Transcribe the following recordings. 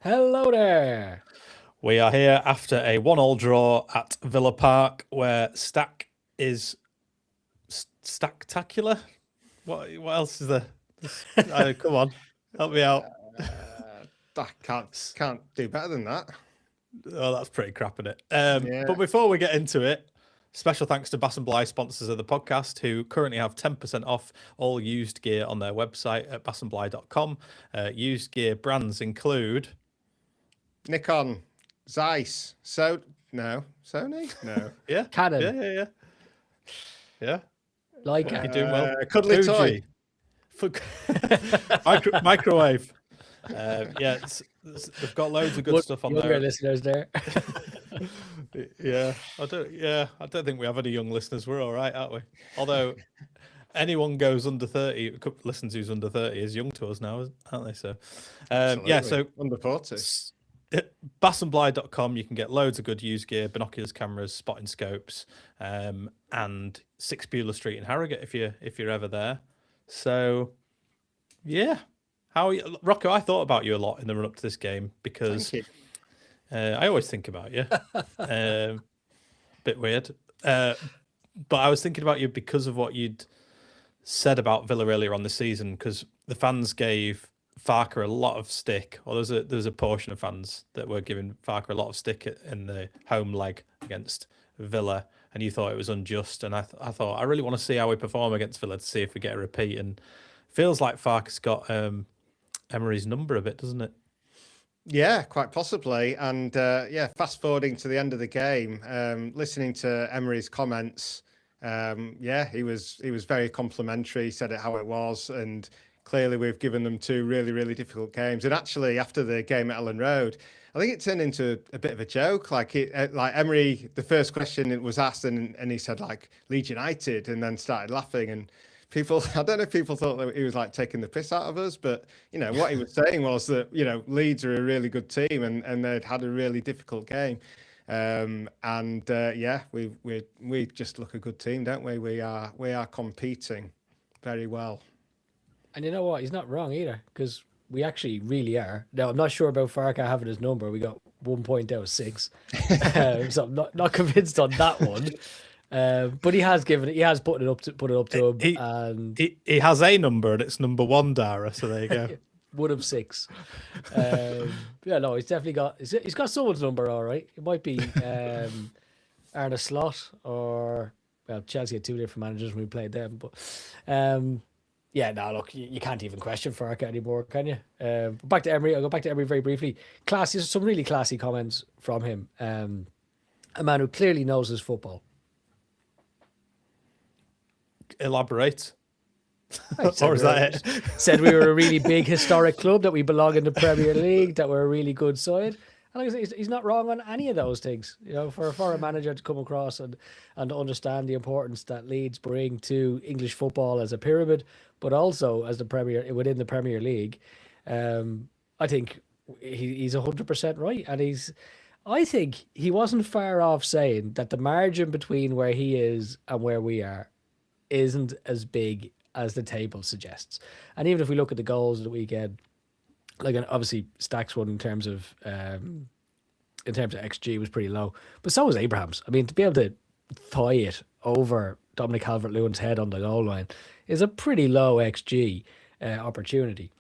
Hello there. We are here after a 1-1 draw at Villa Park, where Stach is Stacktacular. What else is there? Come on, help me out. I can't do better than that. Oh, that's pretty crap, isn't it? But before we get into it, special thanks to Bass & Bligh, sponsors of the podcast, who currently have 10% off all used gear on their website at bassandbligh.com. Used gear brands include Nikon, Zeiss, Sony, no, yeah, Canon. yeah. Leica. You're doing well. Cuddly toy. Microwave. They've got loads of good stuff on there. Listeners there. I don't think we have any young listeners. We're all right, aren't we? Although anyone goes under 30, listens who's under 30 is young to us now, aren't they? So, so under 40. Bassandbligh.com, you can get loads of good used gear, binoculars, cameras, spotting scopes, and 6 Beulah Street in Harrogate if you're ever there. So, yeah. How are you? Rocco, I thought about you a lot in the run-up to this game because I always think about you. Bit weird. But I was thinking about you because of what you'd said about Villa earlier on the season, because the fans gave Farke a lot of stick, or there's a portion of fans that were giving Farke a lot of stick in the home leg against Villa, and you thought it was unjust. And I thought I really want to see how we perform against Villa to see if we get a repeat. And feels like Farke's got Emery's number a bit, doesn't it? Yeah, quite possibly. And fast forwarding to the end of the game, listening to Emery's comments, he was very complimentary. He said it how it was, and clearly we've given them 2 really, really difficult games. And actually, after the game at Elland Road, I think it turned into a bit of a joke. Like Emery, the first question was asked, and he said like Leeds United, and then started laughing. And people, I don't know if people thought that he was like taking the piss out of us, but what he was saying was that Leeds are a really good team, and they'd had a really difficult game. We just look a good team, don't we? We are competing very well. And you know what? He's not wrong either, because we actually really are. Now, I'm not sure about Farke having his number. We got 1 point out of 6. So I'm not convinced on that one. But he has put it up to him. And he has a number, and it's number 1, Dara. So there you go. 1 of 6. He's definitely he's got someone's number, all right. It might be Arne Slot, or Chelsea had 2 different managers when we played them, but look, you can't even question Farke anymore, can you? Back to Emery. I'll go back to Emery very briefly. Classy, some really classy comments from him. A man who clearly knows his football. Elaborate. Or is that it? Said we were a really big historic club, that we belong in the Premier League, that we're a really good side. And like I say, he's not wrong on any of those things. For a manager to come across and to understand the importance that Leeds bring to English football as a pyramid, but also as within the Premier League, I think he's 100% right. And I think he wasn't far off saying that the margin between where he is and where we are isn't as big as the table suggests. And even if we look at the goals of the weekend, like obviously Stach's one in terms of XG was pretty low, but so was Abraham's. I mean, to be able to thigh it over Dominic Calvert-Lewin's head on the goal line is a pretty low XG opportunity.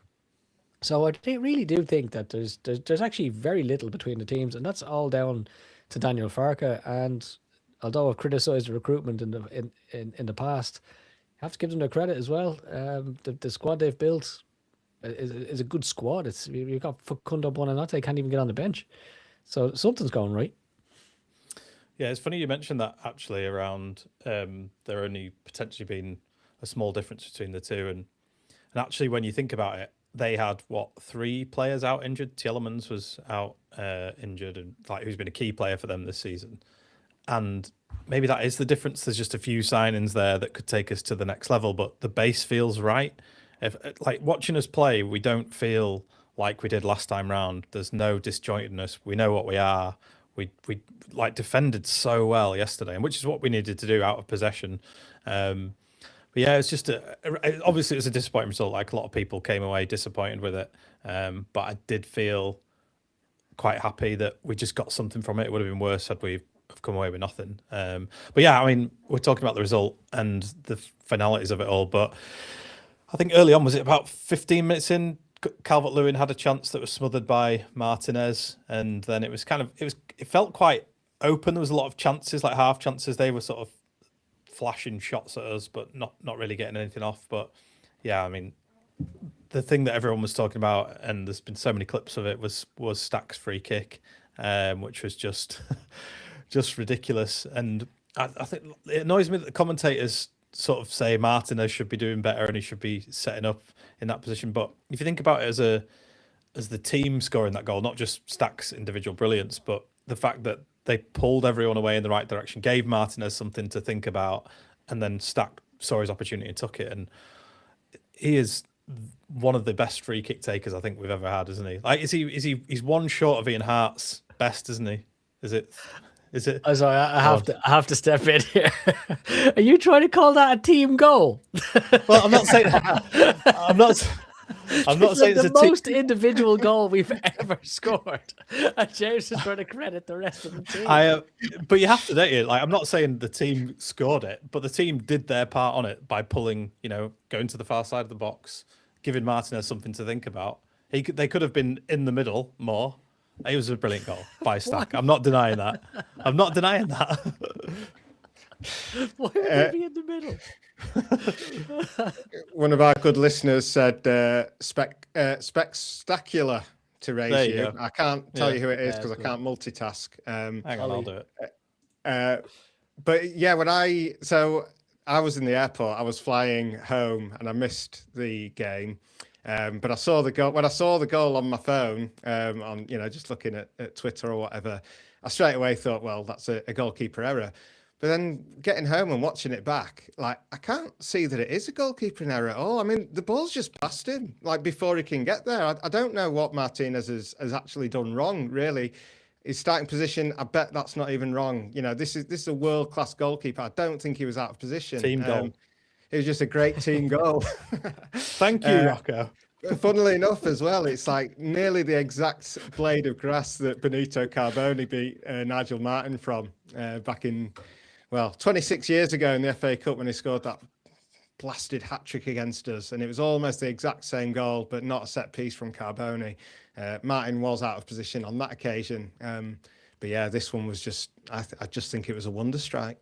So I really do think that there's actually very little between the teams, and that's all down to Daniel Farke. And although I've criticised the recruitment in the past, I have to give them their credit as well. The squad they've built is a good squad. You've got Facundo Buonanotte, can't even get on the bench. So something's going right. Yeah, it's funny you mentioned that actually around there only potentially being a small difference between the two. And actually, when you think about it, they had 3 players out injured. Tielemans was out injured, and who's been a key player for them this season. And maybe that is the difference. There's just a few signings there that could take us to the next level, but the base feels right. If watching us play, we don't feel like we did last time round. There's no disjointedness. We know what we are. We defended so well yesterday, and which is what we needed to do out of possession. But yeah, it's just obviously it was a disappointing result. Like a lot of people came away disappointed with it. But I did feel quite happy that we just got something from it. It would have been worse had we have come away with nothing. But yeah, I mean, we're talking about the result and the finalities of it all. But I think early on, was it about 15 minutes in, Calvert-Lewin had a chance that was smothered by Martinez, and then it felt quite open. There was a lot of chances, like half chances. They were sort of flashing shots at us, but not really getting anything off. But yeah, I mean, the thing that everyone was talking about, and there's been so many clips of it, was Stach's free kick, which was just ridiculous. And I think it annoys me that the commentators sort of say Martinez should be doing better and he should be setting up in that position. But if you think about it as the team scoring that goal, not just Stach's individual brilliance, but the fact that they pulled everyone away in the right direction, gave Martinez something to think about, and then Stach saw his opportunity and took it. And he is one of the best free kick takers I think we've ever had, isn't he? Like, he's one short of Ian Hart's best, isn't he? Is it? Oh, sorry, I have to step in here. Are you trying to call that a team goal? Well, I'm not saying I'm not saying it's the most individual goal we've ever scored. And James is trying to credit the rest of the team. But you have to, don't you? Like, I'm not saying the team scored it, but the team did their part on it by pulling, going to the far side of the box, giving Martinez something to think about. They could have been in the middle more. It was a brilliant goal by Stach. I'm not denying that. Why would they be in the middle? One of our good listeners said spectacular to raise you. I can't tell you who it is because I can't multitask. Hang on, I'll do it. But yeah, I was in the airport. I was flying home and I missed the game. But I saw the goal. When I saw the goal on my phone, on just looking at Twitter or whatever, I straight away thought, well, that's a goalkeeper error. But then getting home and watching it back, like, I can't see that it is a goalkeeping error at all. I mean, the ball's just past him, like, before he can get there. I don't know what Martinez has actually done wrong, really. His starting position, I bet that's not even wrong. This is a world-class goalkeeper. I don't think he was out of position. Team goal. It was just a great team goal. Thank you, Rocco. Funnily enough, as well, it's like nearly the exact blade of grass that Benito Carboni beat Nigel Martin from back in, 26 years ago in the FA Cup when he scored that blasted hat-trick against us. And it was almost the exact same goal, but not a set piece from Carboni. Martin was out of position on that occasion. But yeah, this one was just, I just think it was a wonder strike.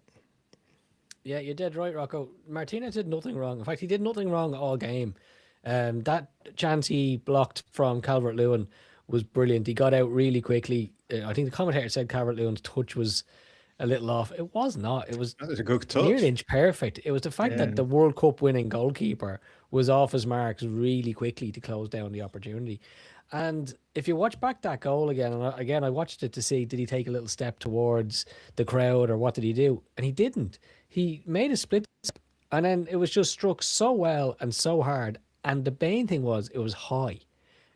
Yeah, you did right, Rocco. Martinez did nothing wrong. In fact, he did nothing wrong all game. That chance he blocked from Calvert-Lewin was brilliant. He got out really quickly. I think the commentator said Calvert-Lewin's touch was a little off. It was not. It was a good touch. Near an inch perfect. It was the fact that the World Cup winning goalkeeper was off his marks really quickly to close down the opportunity. And if you watch back that goal again, and again, I watched it to see, did he take a little step towards the crowd or what did he do? And he didn't. He made a split and then it was just struck so well and so hard. And the main thing was it was high.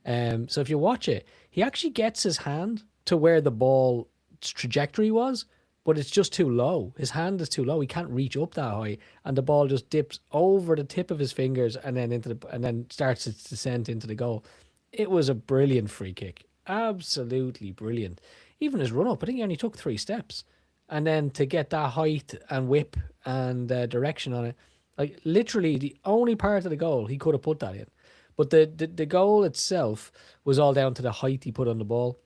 So if you watch it, he actually gets his hand to where the ball's trajectory was, but it's just too low. His hand is too low. He can't reach up that high, and the ball just dips over the tip of his fingers and then starts its descent into the goal. It was a brilliant free kick, absolutely brilliant. Even his run up, I think he only took 3 steps, and then to get that height and whip and direction on it, like literally the only part of the goal he could have put that in. But the goal itself was all down to the height he put on the ball.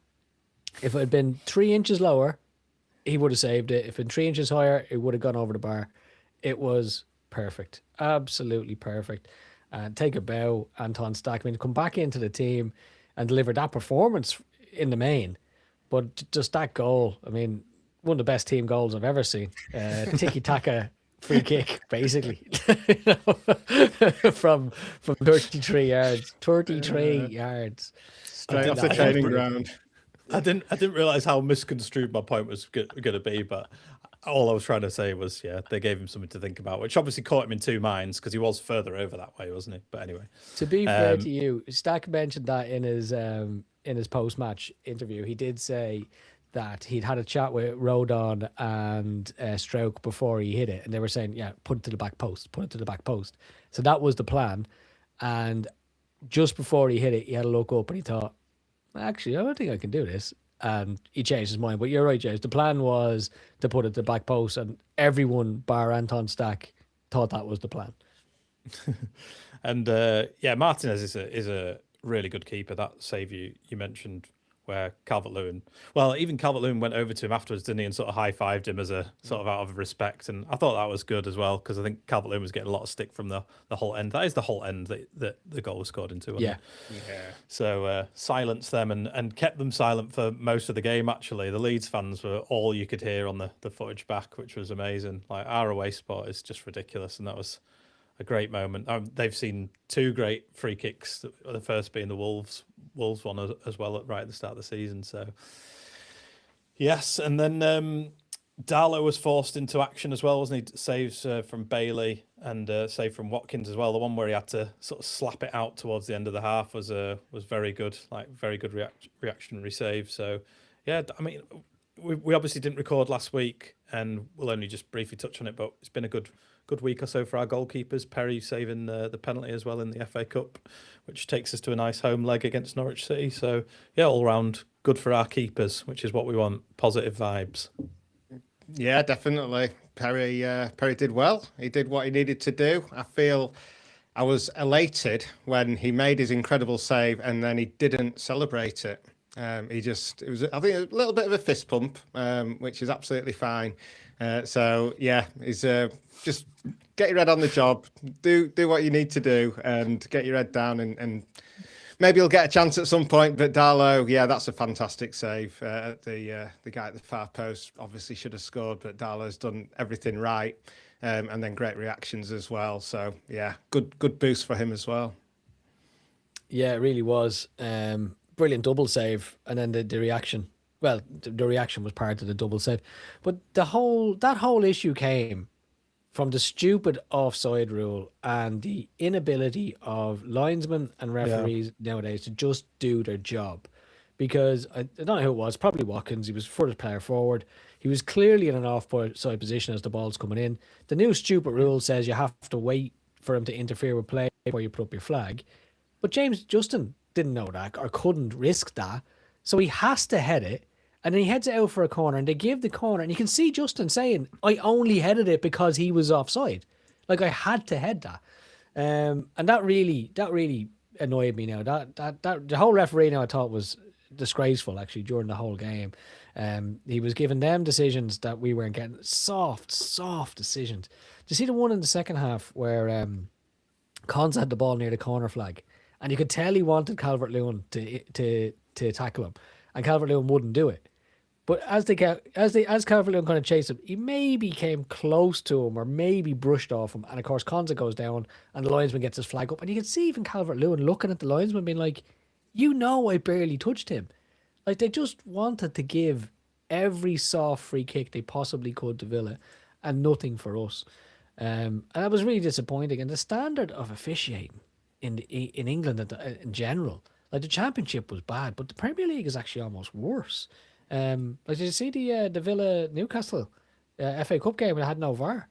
If it had been 3 inches lower, he would have saved it. If it had been 3 inches higher, it would have gone over the bar. It was perfect. Absolutely perfect. And take a bow, Anton Stach. I mean, come back into the team and deliver that performance in the main. But just that goal, I mean, one of the best team goals I've ever seen. Tiki-taka free kick, basically. from 33 yards. 33 yards. Straight off the training ground. I didn't realize how misconstrued my point was going to be, but all I was trying to say was, they gave him something to think about, which obviously caught him in 2 minds because he was further over that way, wasn't he? But anyway, to be fair to you, Stach mentioned that in his post-match interview. He did say that he'd had a chat with Rodon and Struijk before he hit it, and they were saying, put it to the back post, put it to the back post. So that was the plan. And just before he hit it, he had a look up and he thought, actually, I don't think I can do this. and he changed his mind. But you're right, James. The plan was to put it to the back post, and everyone bar Anton Stach thought that was the plan. And Martinez is a really good keeper. That save you mentioned, where Calvert-Lewin, even Calvert-Lewin went over to him afterwards, didn't he, and sort of high-fived him as a sort of out of respect. And I thought that was good as well, because I think Calvert-Lewin was getting a lot of stick from the whole end. That is the whole end that the goal was scored into. Yeah. So silenced them and kept them silent for most of the game, actually. The Leeds fans were all you could hear on the footage back, which was amazing. Like, our away spot is just ridiculous, and that was a great moment. They've seen two great free kicks, the first being the Wolves one as well right at the start of the season. So yes, and then Darlow was forced into action as well, wasn't he? Saves from Bailey and save from Watkins as well. The one where he had to sort of slap it out towards the end of the half was very good, like very good reactionary save. So yeah, I mean, we obviously didn't record last week, and we'll only just briefly touch on it, but it's been a good week or so for our goalkeepers. Perry saving the penalty as well in the FA Cup, which takes us to a nice home leg against Norwich City. So yeah, all round good for our keepers, which is what we want. Positive vibes. Yeah, definitely. Perry did well. He did what he needed to do. I feel I was elated when he made his incredible save and then he didn't celebrate it. It was, I think, a little bit of a fist pump, which is absolutely fine. So yeah, he's just get your head on the job, do what you need to do, and get your head down, and maybe you'll get a chance at some point. But Darlow, yeah, that's a fantastic save. The guy at the far post obviously should have scored, but Darlow's done everything right, and then great reactions as well. So yeah, good boost for him as well. Yeah, it really was. Brilliant double save, and then the reaction. Well, the reaction was part of the double save, but that whole issue came from the stupid offside rule and the inability of linesmen and referees nowadays to just do their job. Because I don't know who it was, probably Watkins. He was furthest player forward. He was clearly in an offside position as the ball's coming in. The new stupid rule says you have to wait for him to interfere with play before you put up your flag. But James Justin didn't know that or couldn't risk that. So he has to head it. And then he heads it out for a corner, and they give the corner, and you can see Justin saying, "I only headed it because he was offside. Like, I had to head that." And that really annoyed me now. That the whole referee now I thought was disgraceful actually during the whole game. He was giving them decisions that we weren't getting. Soft decisions. Do you see the one in the second half where Cons had the ball near the corner flag, and you could tell he wanted Calvert-Lewin to tackle him, and Calvert-Lewin wouldn't do it. But as Calvert-Lewin kind of chased him, he maybe came close to him or maybe brushed off him. And of course, Konza goes down and the linesman gets his flag up. And you can see even Calvert-Lewin looking at the linesman being like, I barely touched him. Like, they just wanted to give every soft free kick they possibly could to Villa and nothing for us. And that was really disappointing. And the standard of officiating in England in general, like the Championship was bad, but the Premier League is actually almost worse. Did you see the Villa Newcastle FA Cup game? It had no VAR,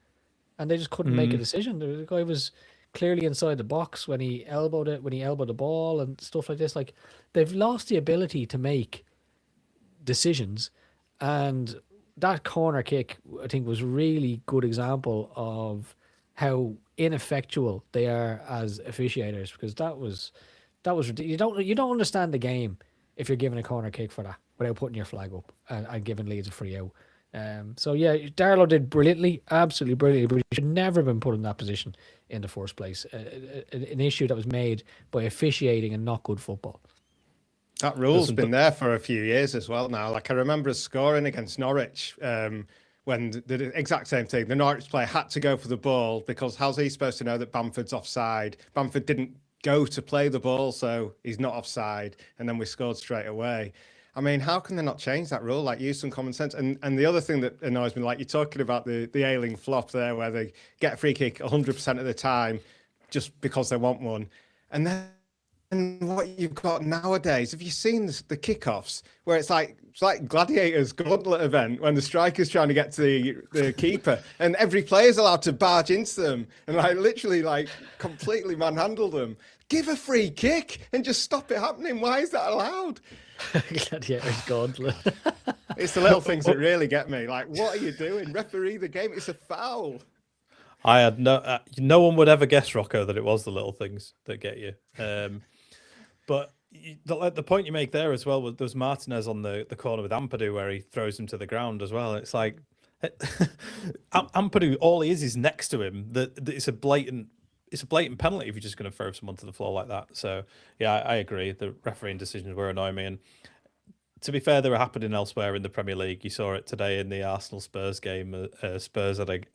and they just couldn't make a decision. The guy was clearly inside the box when he elbowed the ball and stuff like this. Like, they've lost the ability to make decisions, and that corner kick, I think, was a really good example of how ineffectual they are as officiators, because that was ridiculous. You don't understand the game if you're giving a corner kick for that without putting your flag up and giving Leeds a free out. So yeah, Darlow did brilliantly, absolutely brilliantly, but he should never have been put in that position in the first place. An issue that was made by officiating and not good football. That rule's been there for a few years as well now. Like, I remember us scoring against Norwich when the exact same thing. The Norwich player had to go for the ball because how's he supposed to know that Bamford's offside? Bamford didn't go to play the ball, so he's not offside, and then we scored straight away. I mean, how can they not change that rule? Like, use some common sense. And the other thing that annoys me, like you're talking about the Ayling flop there, where they get a free kick 100% of the time just because they want one. And then what you've got nowadays, have you seen the kickoffs where it's like Gladiators gauntlet event when the striker's trying to get to the keeper and every player's allowed to barge into them and literally completely manhandle them. give a free kick and just stop it happening. Why is that allowed? Gladiator's gauntlet. It's the little things that really get me. Like, what are you doing? Referee the game. It's a foul. I had no one would ever guess, Rocco, that it was the little things that get you. But the point you make there as well, there was Martinez on the corner with Ampadu where he throws him to the ground as well. It's like Ampadu, all he is next to him. It's a blatant penalty if you're just going to throw someone to the floor like that. So yeah, I agree. The refereeing decisions were annoying me, and to be fair, they were happening elsewhere in the Premier League. You saw it today in the Arsenal Spurs game. Spurs had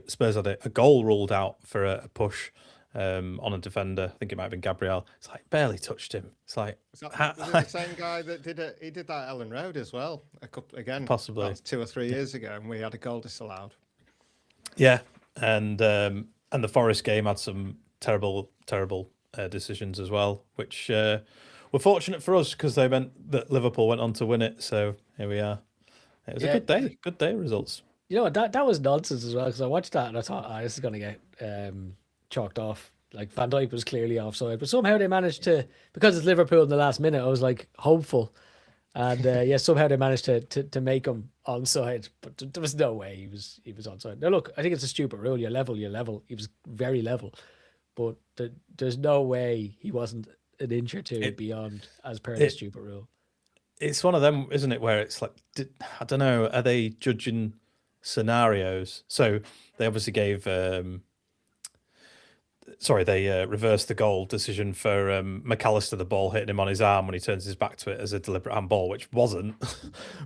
Spurs had a goal ruled out for a push on a defender. I think it might have been Gabriel. It's like barely touched him. It's like was it the same guy that did it? He did that at Elland Road as well. Possibly 2 or 3 years ago, and we had a goal disallowed. Yeah, and the Forest game had some terrible decisions as well, which were fortunate for us because they meant that Liverpool went on to win it. So here we are. It was a good day results. You know, that was nonsense as well, because I watched that and I thought, this is going to get chalked off. Like, Van Dijk was clearly offside, but somehow they managed to, because it's Liverpool in the last minute, I was like hopeful. And somehow they managed to make him onside, but there was no way he was onside. Now look, I think it's a stupid rule. You level. He was very level, but there's no way he wasn't an inch or two beyond as per the stupid rule. It's one of them, isn't it, where it's like, I don't know, are they judging scenarios? So they obviously gave they reversed the goal decision for McAllister, the ball hitting him on his arm when he turns his back to it as a deliberate handball, which wasn't,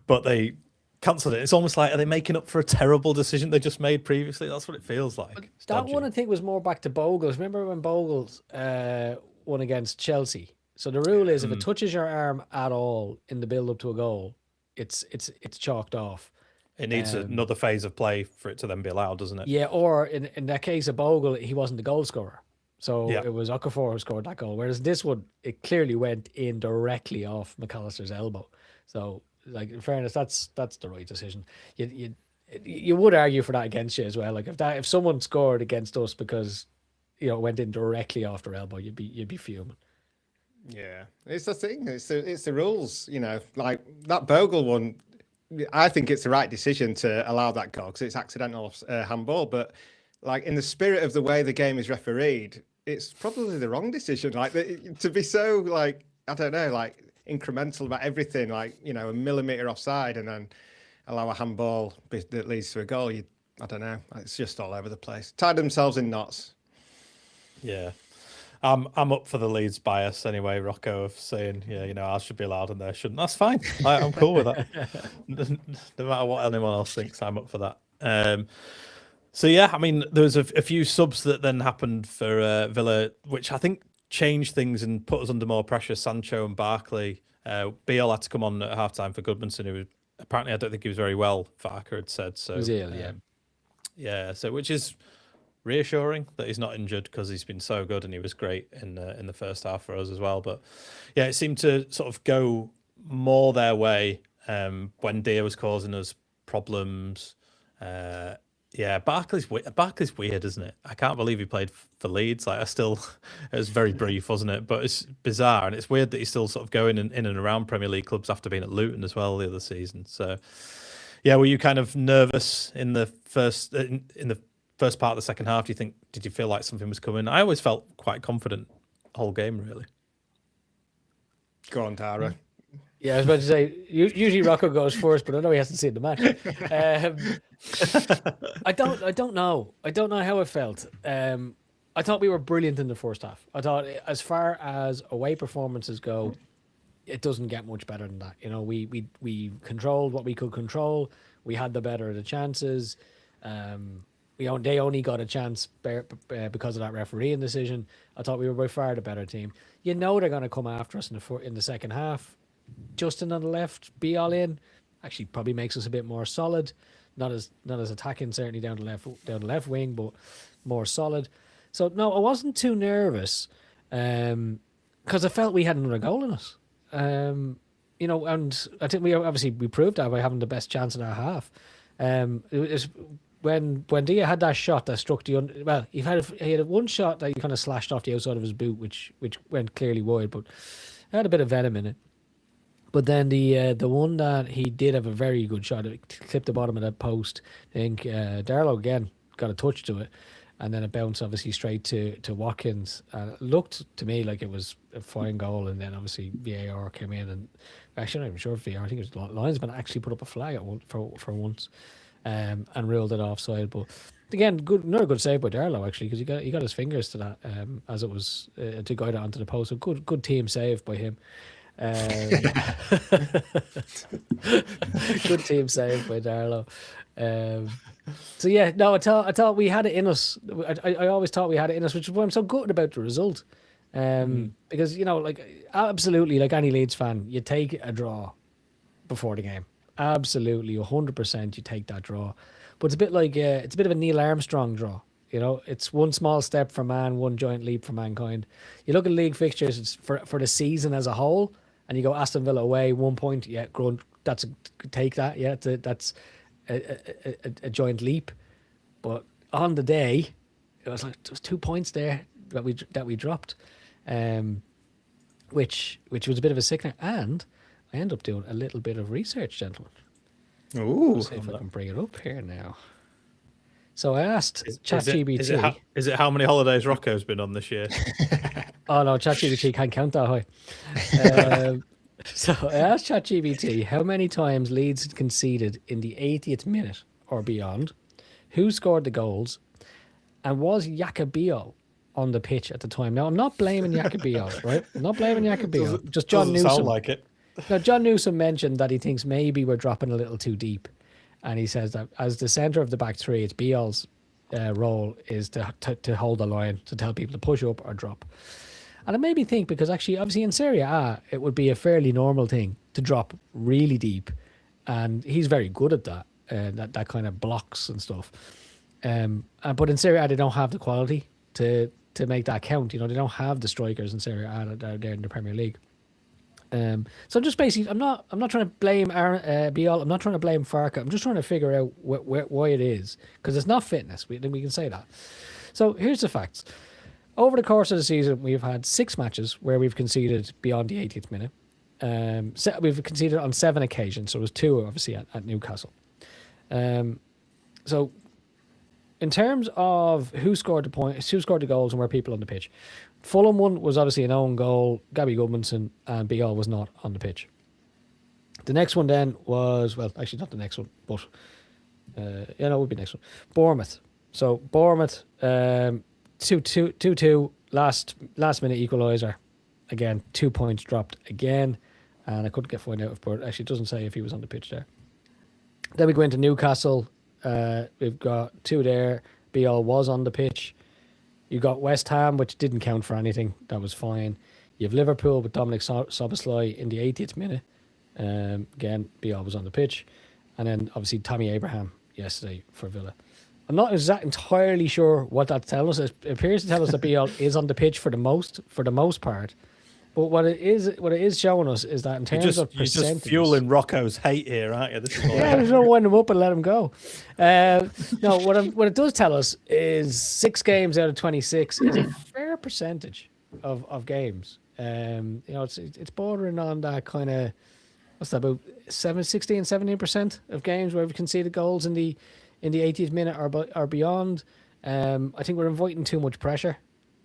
but they cancelled it. It's almost like, are they making up for a terrible decision they just made previously? That's what it feels like. That one, I think, was more back to Bogles. Remember when Bogles won against Chelsea? So the rule is if it touches your arm at all in the build-up to a goal, it's chalked off. It needs another phase of play for it to then be allowed, doesn't it? Yeah, or in that case of Bogle, he wasn't the goal scorer. So it was Okafor who scored that goal. Whereas this one, it clearly went in directly off McAllister's elbow. So, like, in fairness, that's the right decision. You would argue for that against you as well. Like, if someone scored against us because, you know, it went in directly off their elbow, you'd be fuming. Yeah, it's the thing. It's the rules. You know, like that Bogle one. I think it's the right decision to allow that goal because it's accidental handball. But like in the spirit of the way the game is refereed, it's probably the wrong decision. Like to be so like, I don't know, like incremental about everything, like, you know, a millimetre offside and then allow a handball that leads to a goal. I don't know. It's just all over the place. Tied themselves in knots. Yeah. I'm up for the Leeds bias anyway, Rocco, of saying, yeah, you know, I should be allowed and they shouldn't. That's fine. I'm cool with that. No matter what anyone else thinks, I'm up for that. So, yeah, I mean, there was a few subs that then happened for Villa, which I think changed things and put us under more pressure. Sancho and Barkley. Beale had to come on at halftime for Goodmanson, who apparently I don't think he was very well, Farke had said. So, he was ill, yeah. Yeah, so which is reassuring that he's not injured because he's been so good and he was great in the first half for us as well. But yeah, it seemed to sort of go more their way when Deer was causing us problems. Yeah, Barkley's weird, isn't it? I can't believe he played for Leeds. Like, it was very brief, wasn't it? But it's bizarre, and it's weird that he's still sort of going in and around Premier League clubs after being at Luton as well the other season. So yeah, were you kind of nervous in the first part of the second half? Did you feel like something was coming? I always felt quite confident the whole game, really. Go on, Tara. Yeah, I was about to say, usually Rocco goes first, but I know he hasn't seen the match. I don't know. I don't know how it felt. I thought we were brilliant in the first half. I thought as far as away performances go, it doesn't get much better than that. You know, we controlled what we could control. We had the better of the chances. They only got a chance because of that refereeing decision. I thought we were by far the better team. You know they're going to come after us in the second half. Justin on the left, be all in. Actually, probably makes us a bit more solid. Not as attacking, certainly down the left wing, but more solid. So no, I wasn't too nervous, because I felt we had another goal in us. You know, and I think we proved that by having the best chance in our half. It was when Dia had that shot that struck the he had one shot that he kind of slashed off the outside of his boot, which went clearly wide, but it had a bit of venom in it. But then the one that he did have a very good shot, it clipped the bottom of that post. I think Darlow again got a touch to it, and then it bounced obviously straight to Watkins. It looked to me like it was a fine goal, and then obviously VAR came in, and actually I'm not even sure if VAR, I think it was linesman actually put up a flag for once, and ruled it offside. But again, another good save by Darlow actually, because he got his fingers to that as it was to guide it onto the post. So good team save by him. Good team save by Darlow. So yeah, no, I thought we had it in us. I always thought we had it in us, which is why I'm so good about the result. Because like absolutely, like any Leeds fan, you take a draw before the game. Absolutely, 100%, you take that draw. But it's a bit like it's a bit of a Neil Armstrong draw. It's one small step for man, one giant leap for mankind. You look at league fixtures, it's for the season as a whole, and you go Aston Villa away, 1 point. Yeah, take that. Yeah, that's a giant leap. But on the day, it was 2 points there that we dropped, which was a bit of a sickener. And I ended up doing a little bit of research, gentlemen. Ooh, Let's see if I can bring it up here now. So I asked ChatGPT. Is it how many holidays Rocco's been on this year? Oh no, ChatGPT can't count that high. So I asked ChatGPT how many times Leeds had conceded in the 80th minute or beyond, who scored the goals, and was Jakobio on the pitch at the time. Now I'm not blaming Jakobio, right? I'm not blaming Jakobio. Just John Newsom. Sound like it. Now John Newsom mentioned that he thinks maybe we're dropping a little too deep. And he says that as the centre of the back three, it's Biel's role is to hold the line, to tell people to push up or drop. And it made me think, because actually, obviously in Serie A, it would be a fairly normal thing to drop really deep. And he's very good at that, that kind of blocks and stuff. But in Serie A, they don't have the quality to make that count. They don't have the strikers in Serie A that are there in the Premier League. So just basically, I'm not trying to blame Biel. I'm not trying to blame Farke. I'm just trying to figure out why it is, because it's not fitness. We can say that. So here's the facts. Over the course of the season, we've had 6 matches where we've conceded beyond the 80th minute. We've conceded on 7 occasions. So it was 2 obviously at Newcastle. So in terms of who scored the points, who scored the goals, and where people on the pitch, Fulham one was obviously an own goal. Gabby Goodmanson, and Biel was not on the pitch. The next one then was, well, actually not the next one, but it would be next one. Bournemouth. So Bournemouth 2-2 last minute equaliser. Again, 2 points dropped again, and I couldn't find out if Burt actually, it doesn't say if he was on the pitch there. Then we go into Newcastle. We've got 2 there. Biel was on the pitch. You got West Ham, which didn't count for anything. That was fine. You have Liverpool with Dominic Szoboszlai in the 80th minute. Again, Biel was on the pitch. And then obviously Tammy Abraham yesterday for Villa. I'm not entirely sure what that's telling us. It appears to tell us that Biel is on the pitch for the most part. But what it is showing us is that in terms of percentages, you're just fueling Rocco's hate here, aren't you? This is yeah, just don't wind him up and let him go. No, what it does tell us is 6 games out of 26 is a fair percentage of games. It's bordering on that kind of, what's that, about 17% of games where we've conceded goals in the 80th minute or beyond. I think we're inviting too much pressure.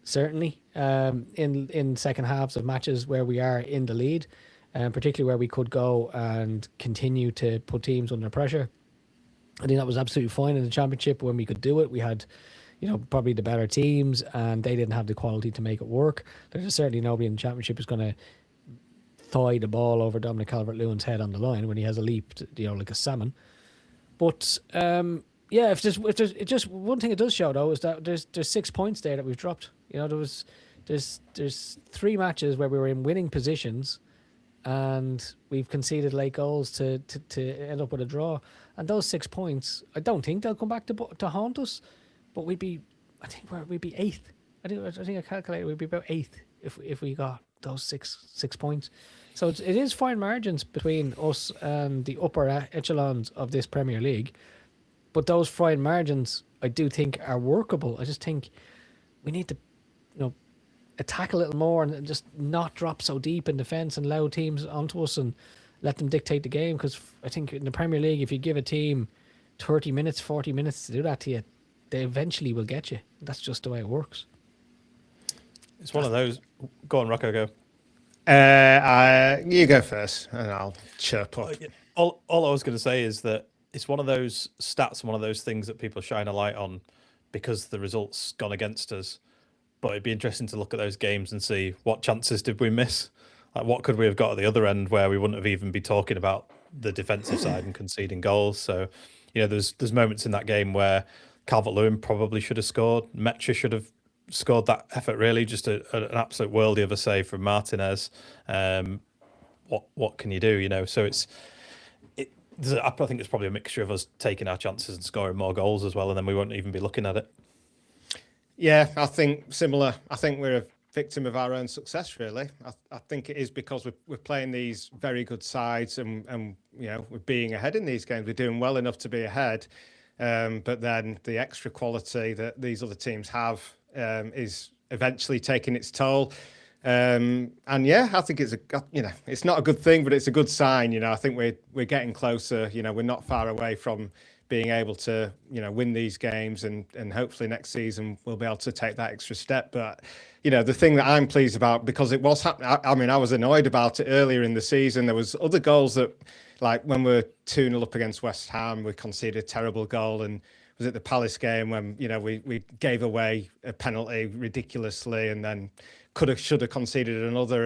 Certainly, in second halves of matches where we are in the lead, particularly where we could go and continue to put teams under pressure. I think that was absolutely fine in the Championship when we could do it. We had, probably the better teams, and they didn't have the quality to make it work. There's certainly nobody in the Championship who's going to thigh the ball over Dominic Calvert-Lewin's head on the line when he has a leap, like a salmon. But yeah, if there's one thing it does show though is that there's 6 points there that we've dropped. There's 3 matches where we were in winning positions, and we've conceded late goals to end up with a draw. And those 6 points, I don't think they'll come back to haunt us, but we'd be 8th. I think I calculated we'd be about 8th if we got those six points. So it is fine margins between us and the upper echelons of this Premier League. But those fine margins, I do think, are workable. I just think we need to, attack a little more and just not drop so deep in defence and allow teams onto us and let them dictate the game. Because I think in the Premier League, if you give a team 30 minutes, 40 minutes to do that to you, they eventually will get you. That's just the way it works. It's one of those. Go on, Rocco, go. You go first, and I'll chirp up. All I was going to say is that it's one of those stats and one of those things that people shine a light on because the results gone against us. But it'd be interesting to look at those games and see what chances did we miss? Like, what could we have got at the other end where we wouldn't have even be talking about the defensive side and conceding goals? So, there's moments in that game where Calvert-Lewin probably should have scored. Mecha should have scored that effort, really. Just an absolute worldie of a save from Martinez. What can you do? So I think it's probably a mixture of us taking our chances and scoring more goals as well, and then we won't even be looking at it. Yeah, I think similar. I think we're a victim of our own success, really. I think it is because we're playing these very good sides and we're being ahead in these games. We're doing well enough to be ahead. But then the extra quality that these other teams have is eventually taking its toll. And yeah, I think it's not a good thing, but it's a good sign. I think we're getting closer. We're not far away from being able to, win these games and hopefully next season we'll be able to take that extra step. But, the thing that I'm pleased about, because it was happening, I was annoyed about it earlier in the season. There was other goals that, like when we were 2-0 up against West Ham, we conceded a terrible goal. And was it the Palace game when, we gave away a penalty ridiculously and then should have conceded another.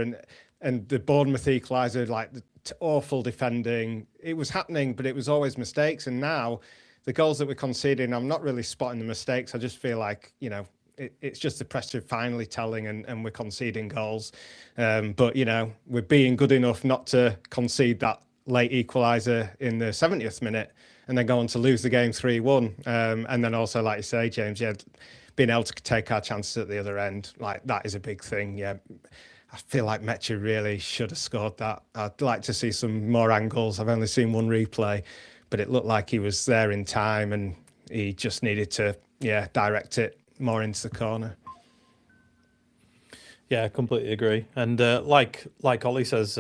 And the Bournemouth equaliser, like awful defending. It was happening, but it was always mistakes. And now the goals that we're conceding, I'm not really spotting the mistakes. I just feel like, it's just the pressure finally telling and we're conceding goals. But, we're being good enough not to concede that late equaliser in the 70th minute and then go on to lose the game 3-1. And then also, like you say, James, being able to take our chances at the other end, like that is a big thing. Yeah. I feel like Mecha really should have scored that. I'd like to see some more angles. I've only seen one replay, but it looked like he was there in time and he just needed to, direct it more into the corner. Yeah, I completely agree. And like Ollie says,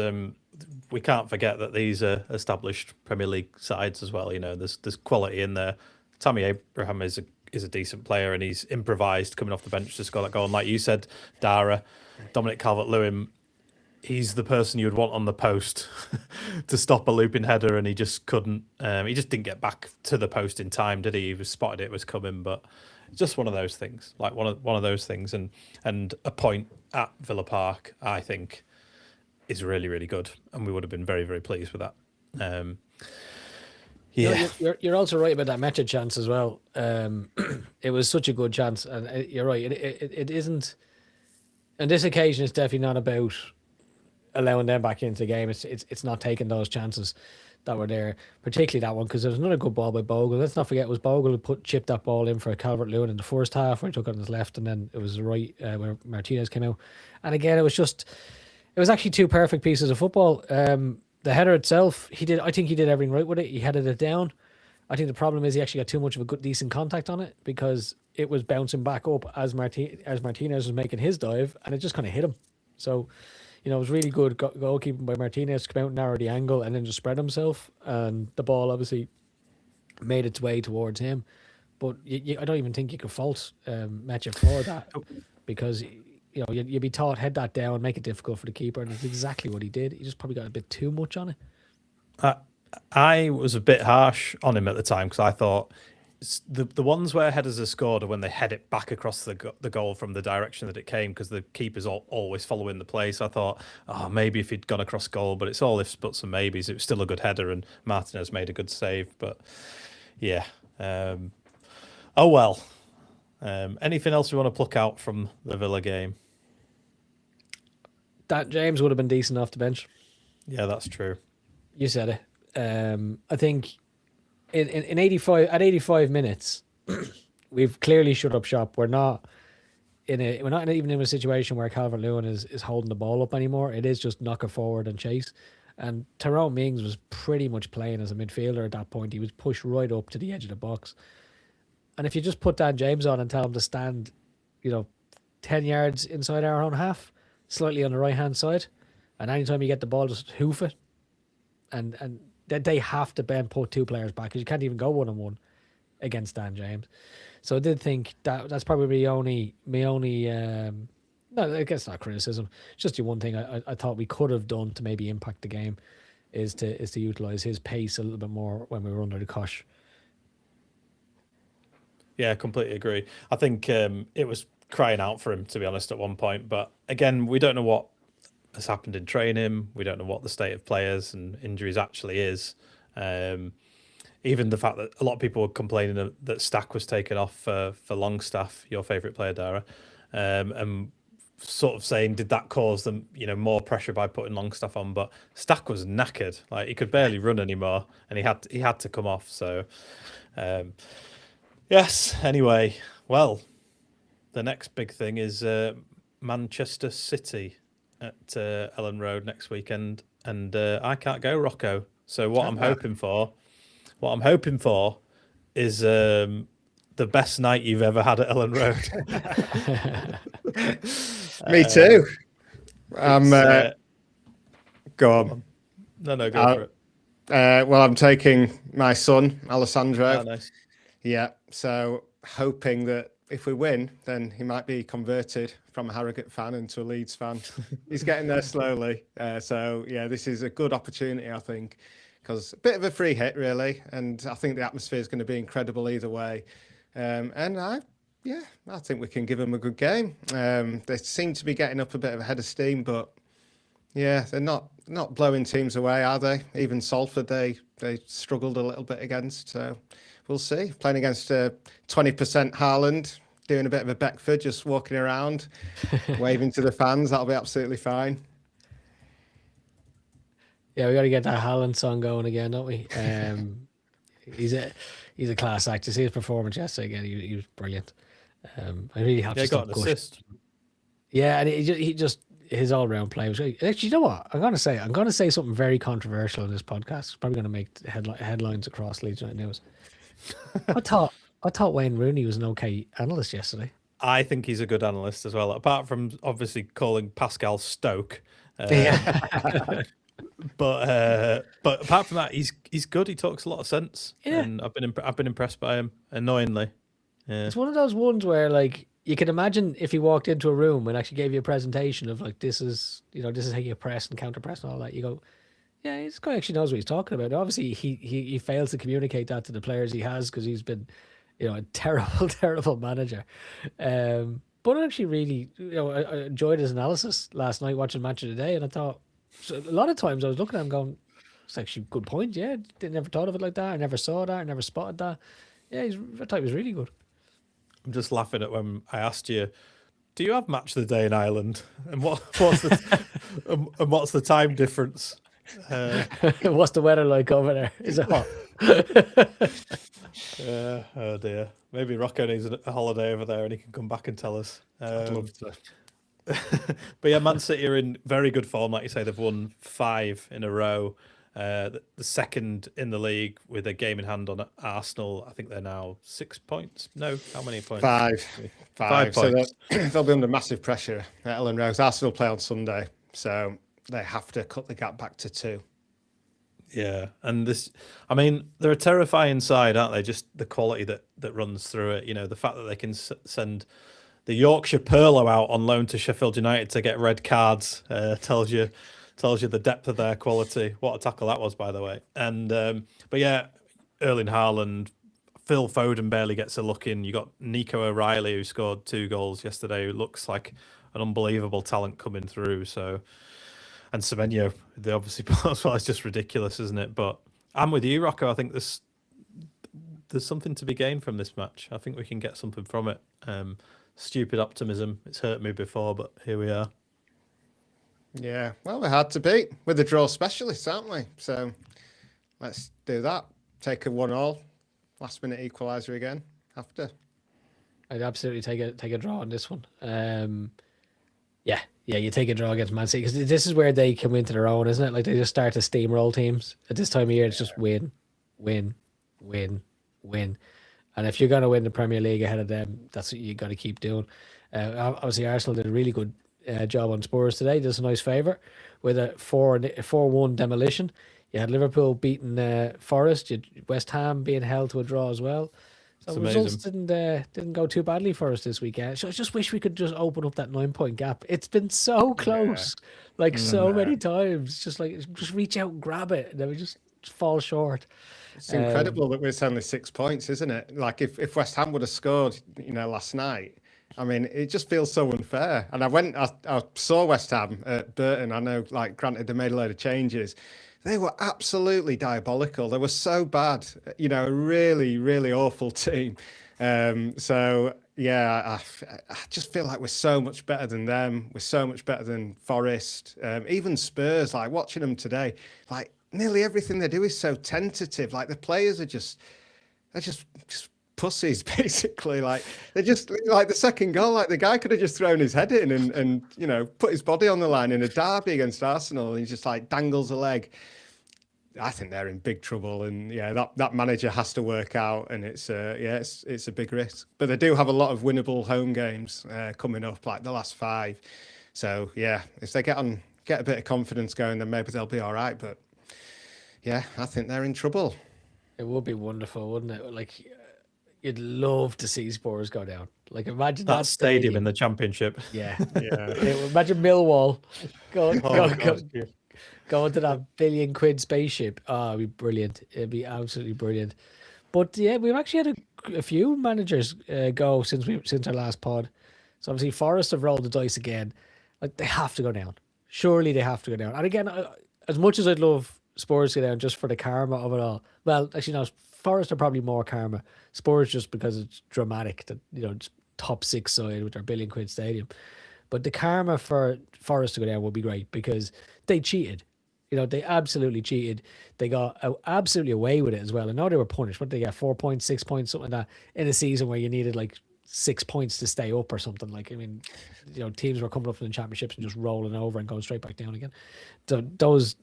we can't forget that these are established Premier League sides as well. There's quality in there. Tammy Abraham is a decent player and he's improvised coming off the bench to score that goal. And like you said, Dara, Dominic Calvert-Lewin, he's the person you would want on the post to stop a looping header, and he just couldn't. He just didn't get back to the post in time, did he? He spotted it was coming, but just one of those things, like one of those things. And a point at Villa Park, I think, is really, really good, and we would have been very, very pleased with that. Yeah, you're also right about that Mecha chance as well. It was such a good chance, and you're right. It isn't. On this occasion, it's definitely not about allowing them back into the game. It's not taking those chances that were there, particularly that one, because there was another good ball by Bogle. Let's not forget it was Bogle who chipped that ball in for Calvert-Lewin in the first half, where he took it on his left, and then it was the right where Martinez came out. And again, it was actually two perfect pieces of football. The header itself, I think he did everything right with it. He headed it down. I think the problem is he actually got too much of a decent contact on it because it was bouncing back up as Martinez was making his dive, and it just kind of hit him. So, it was really good goalkeeping by Martinez to come out and narrow the angle and then just spread himself. And the ball obviously made its way towards him. But I don't even think you could fault Mecha for that because you'd be taught head that down, make it difficult for the keeper, and it's exactly what he did. He just probably got a bit too much on it. I was a bit harsh on him at the time because I thought the ones where headers are scored are when they head it back across the goal from the direction that it came, because the keeper's always following the play. So I thought, maybe if he'd gone across goal, but it's all ifs, buts and maybes. It was still a good header and Martinez made a good save. But yeah, oh well. Anything else we want to pluck out from the Villa game? That James would have been decent off the bench. Yeah, that's true. You said it. I think in 85 minutes, we've clearly shut up shop. We're not even in a situation where Calvert-Lewin is holding the ball up anymore. It is just knock it forward and chase. And Tyrone Mings was pretty much playing as a midfielder at that point. He was pushed right up to the edge of the box. And if you just put Dan James on and tell him to stand, 10 yards inside our own half, slightly on the right-hand side, and anytime you get the ball, just hoof it. And they have to then put 2 players back because you can't even go 1-on-1 against Dan James. So I did think that's probably my only no, I guess not criticism. It's just the one thing I thought we could have done to maybe impact the game is to utilise his pace a little bit more when we were under the cosh. Yeah, I completely agree. I think it was crying out for him, to be honest, at one point. But again, we don't know what has happened in training. We don't know what the state of players and injuries actually is. Even the fact that a lot of people were complaining that Stach was taken off for Longstaff, your favourite player, Dara, and sort of saying, did that cause them, more pressure by putting Longstaff on? But Stach was knackered, like he could barely run anymore, and he had to come off. So, yes. Anyway, well, the next big thing is Manchester City at Elland Road next weekend, and I can't go, Rocco. So what I'm hoping for is the best night you've ever had at Elland Road. Me too. Go on. No, go for it. Well, I'm taking my son, Alessandro. Oh, nice. Yeah, so hoping that if we win, then he might be converted from a Harrogate fan into a Leeds fan. He's getting there slowly. So, yeah, this is a good opportunity, I think, because a bit of a free hit, really. And I think the atmosphere is going to be incredible either way. And I think we can give them a good game. They seem to be getting up a bit of a head of steam, but yeah, they're not blowing teams away, are they? Even Salford, they struggled a little bit against. So we'll see. Playing against 20% Haaland, doing a bit of a Beckford, just walking around, waving to the fans. That'll be absolutely fine. Yeah, we got to get that Haaland song going again, don't we? He's a class act. To see his performance yesterday again, he was brilliant. I really have to got an assist. Yeah, and he just his all round play was great. Actually, you know what? I'm gonna say something very controversial in this podcast. It's probably gonna make headlines across Leeds United news. I thought Wayne Rooney was an okay analyst yesterday. I think he's a good analyst as well. Apart from obviously calling Pascal Stoke. But apart from that, he's good. He talks a lot of sense. Yeah. And I've been impressed by him. Annoyingly, yeah. It's one of those ones where like you can imagine if he walked into a room and actually gave you a presentation of like this is how you press and counter press and all that. You go, yeah, this guy actually knows what he's talking about. Obviously, he fails to communicate that to the players he has because he's been, a terrible manager. But I actually really, I enjoyed his analysis last night watching Match of the Day, and I thought. So a lot of times I was looking at him going, it's actually a good point. Yeah, never thought of it like that. I never saw that. I never spotted that. Yeah, I thought he was really good. I'm just laughing at when I asked you, do you have Match of the Day in Ireland? And what's the time difference? What's the weather like over there? Is it hot? Oh dear. Maybe Rocco needs a holiday over there and he can come back and tell us. I'd love to. But yeah, Man City are in very good form. Like you say, they've won 5 in a row. The second in the league with a game in hand on Arsenal. I think they're now 6 points. No, how many points? 5 points. So they'll be under massive pressure at Elland Road. Arsenal play on Sunday, so they have to cut the gap back to 2. Yeah, and they're a terrifying side, aren't they? Just the quality that runs through it. The fact that they can send the Yorkshire Perlo out on loan to Sheffield United to get red cards tells you the depth of their quality. What a tackle that was, by the way. And but yeah, Erling Haaland, Phil Foden barely gets a look in. You got Nico O'Reilly who scored 2 goals yesterday, who looks like an unbelievable talent coming through. So, and Semenyo, they obviously as well. It's just ridiculous, isn't it? But I'm with you, Rocco. I think there's something to be gained from this match. I think we can get something from it. Stupid optimism. It's hurt me before, but here we are. Yeah, well, we're hard to beat. We're the draw specialists, aren't we? So let's do that. Take a 1-1, last minute equaliser again. Have to. I'd absolutely take a draw on this one. Yeah, Yeah, you take a draw against Man City because this is where they come into their own, isn't it? Like they just start to steamroll teams at this time of year. It's just win, win, win, win. And if you're going to win the Premier League ahead of them, that's what you got to keep doing. Obviously, Arsenal did a really good job on Spurs today. Just a nice favour with a 4-1 demolition. You had Liverpool beating Forest. You had West Ham being held to a draw as well. So It's results amazing. didn't go too badly for us this weekend. So I just wish we could just open up that 9-point gap. It's been so close, like so many times. Just reach out and grab it, and then we just fall short. It's incredible that it's only 6 points, isn't it? Like if West Ham would have scored, last night, I mean, it just feels so unfair. And I saw West Ham at Burton. I know, like, granted, they made a load of changes. They were absolutely diabolical. They were so bad, a really, really awful team. So, yeah, I just feel like we're so much better than them. We're so much better than Forest. Even Spurs, like watching them today, like nearly everything they do is so tentative. Like the players are they're just pussies, basically. Like they're just like the second goal, like the guy could have just thrown his head in and put his body on the line in a derby against Arsenal, and he just like dangles a leg. I think they're in big trouble, and that manager has to work out, and it's a big risk. But they do have a lot of winnable home games coming up, like the last 5. So yeah, if they get a bit of confidence going, then maybe they'll be all right. But yeah, I think they're in trouble. It would be wonderful, wouldn't it? Like, you'd love to see Spurs go down. Like, imagine That stadium in the Championship. Yeah. Yeah. Imagine Millwall going to that £1 billion spaceship. Oh, it'd be brilliant. It'd be absolutely brilliant. But yeah, we've actually had a few managers go since our last pod. So obviously Forest have rolled the dice again. Like, they have to go down. Surely they have to go down. And again, as much as I'd love Spurs to go down just for the karma of it all. Well, actually, no, Forest are probably more karma. Spurs just because it's dramatic that, it's top 6 side with their £1 billion stadium. But the karma for Forest to go down would be great because they cheated. They absolutely cheated. They got absolutely away with it as well. I know they were punished. What did they get? 4 points, 6 points, something like that, in a season where you needed like 6 points to stay up or something. Like, I mean, teams were coming up from the championships and just rolling over and going straight back down again. So those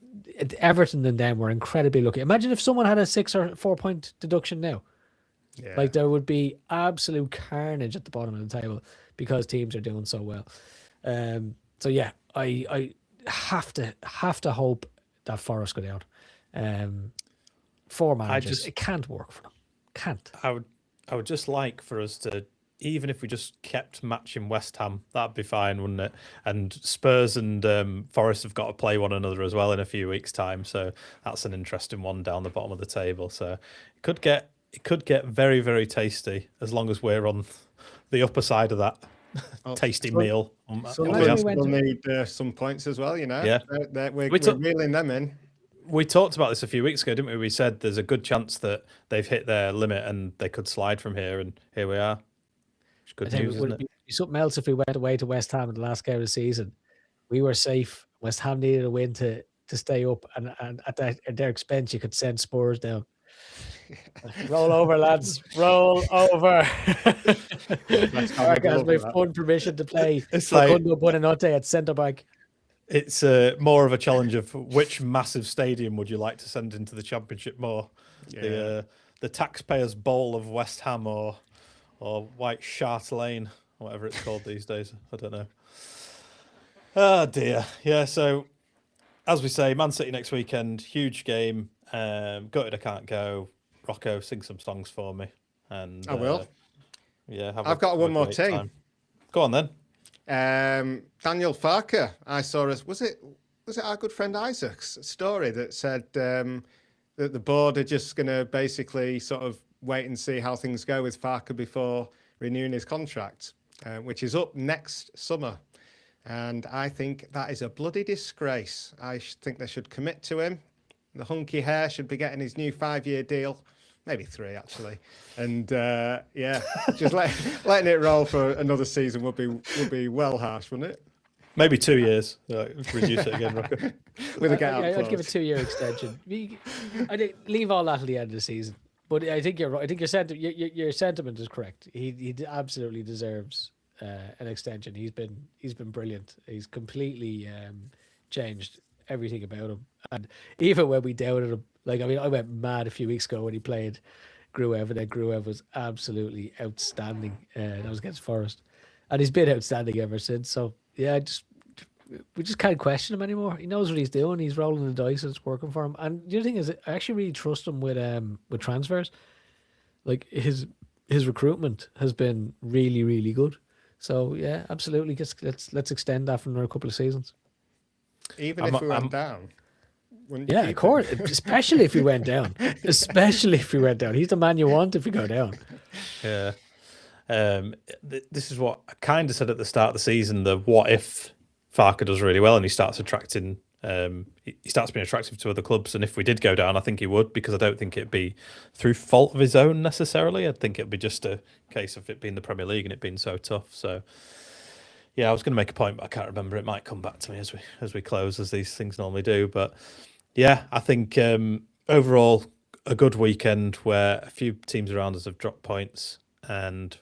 Everton and them were incredibly lucky. Imagine if someone had a 6 or 4 point deduction now. Yeah. Like, there would be absolute carnage at the bottom of the table because teams are doing so well. So yeah, I have to hope that Forest go down. 4 managers, it can't work for them. Can't. I would just like for us to, even if we just kept matching West Ham, that'd be fine, wouldn't it? And Spurs and Forest have got to play one another as well in a few weeks' time, so that's an interesting one down the bottom of the table. So it could get very, very tasty as long as we're on the upper side of that tasty meal. So we'll need some points as well, Yeah, we're reeling them in. We talked about this a few weeks ago, didn't we? We said there's a good chance that they've hit their limit and they could slide from here, and here we are. It's good news, isn't it? Be something else if we went away to West Ham in the last game of the season. We were safe. West Ham needed a win to stay up, and at their expense, you could send Spurs down. Roll over, lads. Roll over. Farke has my full permission to play. It's like Buonanotte at centre back. It's more of a challenge of which massive stadium would you like to send into the Championship more? Yeah. The Taxpayers Bowl of West Ham or White Hart Lane, whatever it's called these days. I don't know. Oh dear. Yeah, so as we say, Man City next weekend, huge game. Gutted I can't go. Rocco, sing some songs for me. And I will. Yeah, I've got one more thing. Time. Go on then. Daniel Farke, I saw was it our good friend Isaac's story that said that the board are just going to basically sort of wait and see how things go with Farke before renewing his contract, which is up next summer. And I think that is a bloody disgrace. I think they should commit to him. The hunky hair should be getting his new 5-year deal. Maybe 3, actually. And just letting it roll for another season would be well harsh, wouldn't it? Maybe 2 years. Reduce it again, Rocco. With a get out I'd give a 2-year extension. I'd leave all that at the end of the season. But I think you're right. I think your sentiment is correct. He absolutely deserves an extension. He's been brilliant. He's completely changed everything about him. And even when we doubted him, like, I mean, I went mad a few weeks ago when he played Gruev, and then Gruev was absolutely outstanding. That was against Forest, and he's been outstanding ever since. So yeah, we just can't question him anymore. He knows what he's doing. He's rolling the dice, and it's working for him. And the other thing is, I actually really trust him with transfers. Like his recruitment has been really, really good. So yeah, absolutely. Let's extend that for another couple of seasons. Even if we went down. Yeah, of course. Especially if we went down. Especially if we went down. He's the man you want if you go down. Yeah. This is what I kind of said at the start of the season. The what if Farke does really well and he starts attracting. He starts being attractive to other clubs, and if we did go down, I think he would, because I don't think it'd be through fault of his own necessarily. I think it'd be just a case of it being the Premier League and it being so tough. So, yeah, I was going to make a point, but I can't remember. It might come back to me as we close, as these things normally do. But yeah, I think overall a good weekend where a few teams around us have dropped points, and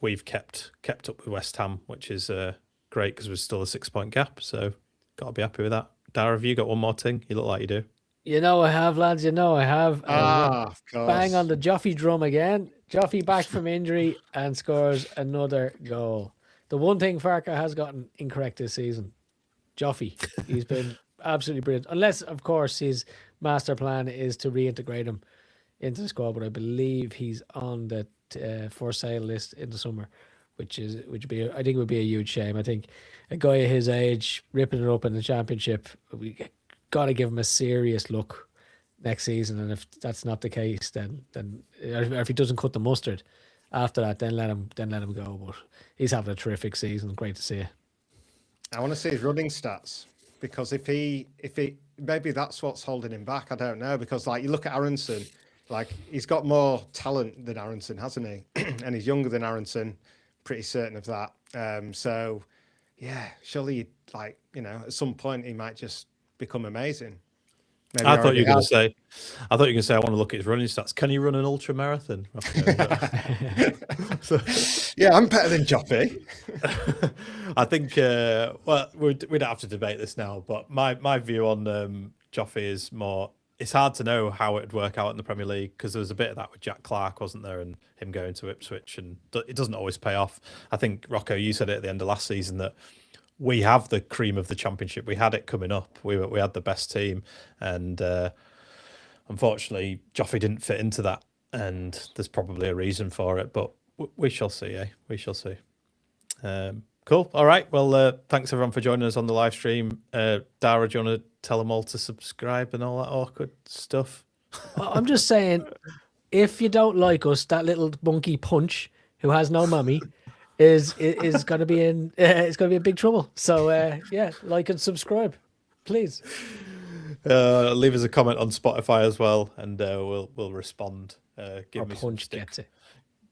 we've kept up with West Ham, which is great because we're still a 6-point gap. So got to be happy with that. Dara, have you got one more thing? You look like you do. You know I have, lads. You know I have. Of course. Bang on the Joffy drum again. Joffy back from injury and scores another goal. The one thing Farke has gotten incorrect this season, Joffy. He's been absolutely brilliant. Unless, of course, his master plan is to reintegrate him into the squad. But I believe he's on the for sale list in the summer, which would be, I think it would be a huge shame. I think a guy of his age ripping it up in the Championship, we got to give him a serious look next season. And if that's not the case, then if he doesn't cut the mustard after that, then let him go. But he's having a terrific season. Great to see it. I want to see his running stats, because if he maybe that's what's holding him back. I don't know, because like you look at Aronson, like he's got more talent than Aronson, hasn't he? And he's younger than Aronson. Pretty certain of that. So yeah, surely, like, you know, at some point he might just become amazing. Maybe I thought you were going to say, I want to look at his running stats. Can he run an ultra marathon? Yeah, I'm better than Joffy. I think, well, we don't have to debate this now, but my view on Joffy is more, it's hard to know how it would work out in the Premier League, because there was a bit of that with Jack Clark, wasn't there, and him going to Ipswich, and it doesn't always pay off. I think, Rocco, you said it at the end of last season that we have the cream of the Championship. We had it coming up. We had the best team, and unfortunately, Joffy didn't fit into that, and there's probably a reason for it, but we shall see, eh? We shall see. Cool. All right. Well, thanks everyone for joining us on the live stream. Dara, do you want to tell them all to subscribe and all that awkward stuff? I'm just saying, if you don't like us, that little monkey Punch, who has no mummy, is going to be in. It's going to be in big trouble. So yeah, like and subscribe, please. Leave us a comment on Spotify as well, and we'll respond. Give me some stick. Gets it.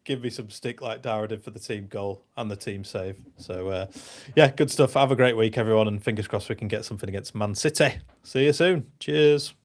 Give me some stick like Dara did for the team goal and the team save. So yeah, good stuff. Have a great week, everyone, and fingers crossed we can get something against Man City. See you soon. Cheers.